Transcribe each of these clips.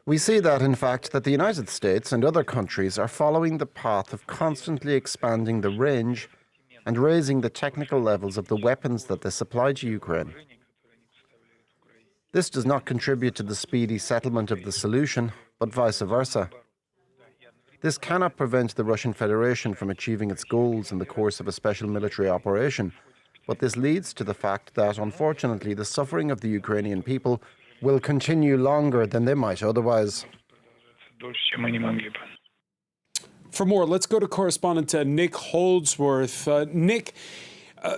We see that, in fact, that the United States and other countries are following the path of constantly expanding the range and raising the technical levels of the weapons that they supply to Ukraine. This does not contribute to the speedy settlement of the solution, but vice versa. This cannot prevent the Russian Federation from achieving its goals in the course of a special military operation, but this leads to the fact that, unfortunately, the suffering of the Ukrainian people will continue longer than they might otherwise. For more, let's go to correspondent Nick Holdsworth. Nick,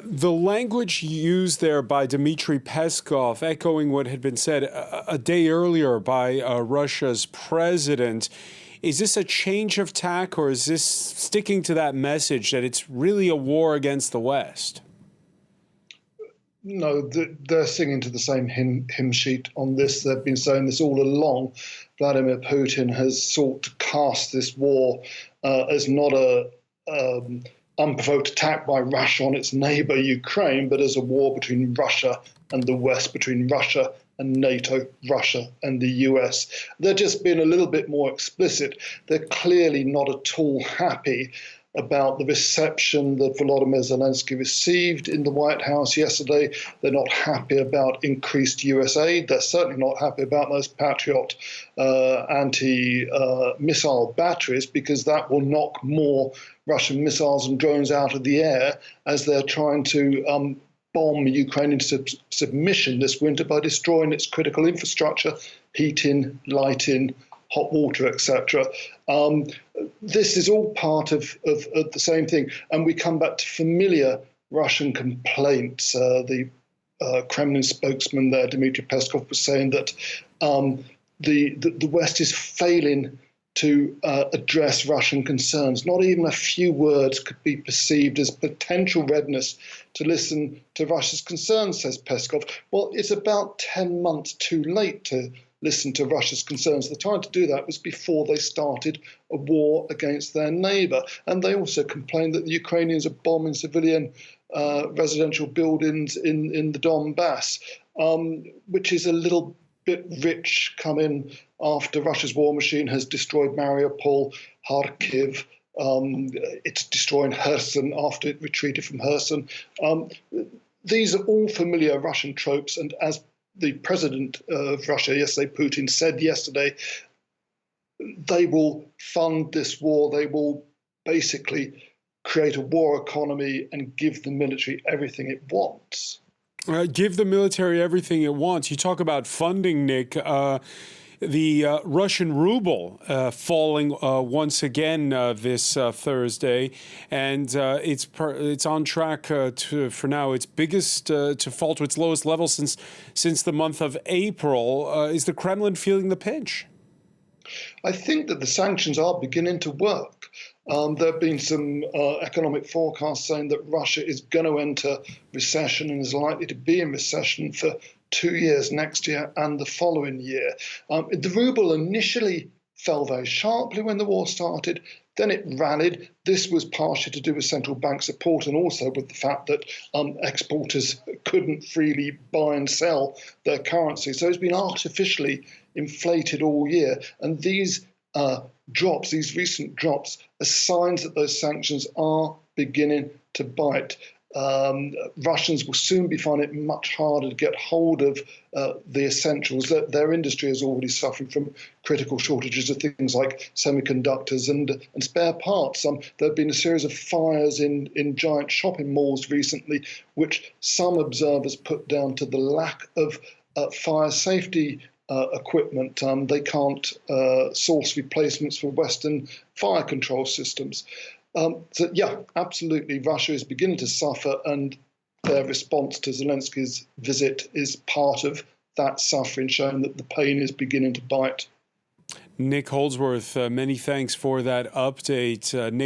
the language used there by Dmitri Peskov, echoing what had been said a day earlier by Russia's president, is this a change of tack, or is this sticking to that message that it's really a war against the West? No, they're singing to the same hymn sheet on this. They've been saying this all along. Vladimir Putin has sought to cast this war as not a unprovoked attack by Russia on its neighbour Ukraine, but as a war between Russia and the West, between Russia and NATO, Russia and the US. They're just being a little bit more explicit. They're clearly not at all happy about the reception that Volodymyr Zelenskiy received in the White House yesterday. They're not happy about increased US aid. They're certainly not happy about those Patriot anti-missile batteries, because that will knock more Russian missiles and drones out of the air as they're trying to bomb Ukraine into submission this winter by destroying its critical infrastructure, heating, lighting, hot water, etc. This is all part of the same thing. And we come back to familiar Russian complaints. The Kremlin spokesman there, Dmitri Peskov, was saying that the West is failing to address Russian concerns. Not even a few words could be perceived as potential readiness to listen to Russia's concerns, says Peskov. Well, it's about 10 months too late to listen to Russia's concerns. The time to do that was before they started a war against their neighbour. And they also complained that the Ukrainians are bombing civilian residential buildings in the Donbass, which is a little bit rich coming after Russia's war machine has destroyed Mariupol, Kharkiv. It's destroying Kherson after it retreated from Kherson. These are all familiar Russian tropes, and as the president of Russia yesterday, Putin, said yesterday, they will fund this war. They will basically create a war economy and give the military everything it wants. Give the military everything it wants. You talk about funding, Nick. The Russian ruble falling once again this Thursday, and it's on track for now its biggest to fall to its lowest level since the month of April. Is the Kremlin feeling the pinch? I think that the sanctions are beginning to work. There have been some economic forecasts saying that Russia is going to enter recession and is likely to be in recession for 2 years, next year and the following year. The ruble initially fell very sharply when the war started. Then it rallied. This was partially to do with central bank support and also with the fact that exporters couldn't freely buy and sell their currency. So it's been artificially inflated all year. And these drops, these recent drops, are signs that those sanctions are beginning to bite. Russians will soon be finding it much harder to get hold of the essentials. Their industry is already suffering from critical shortages of things like semiconductors and spare parts. There have been a series of fires in giant shopping malls recently, which some observers put down to the lack of fire safety equipment. They can't source replacements for Western fire control systems. So, yeah, absolutely, Russia is beginning to suffer, and their response to Zelensky's visit is part of that suffering, showing that the pain is beginning to bite. Nick Holdsworth, many thanks for that update. Nick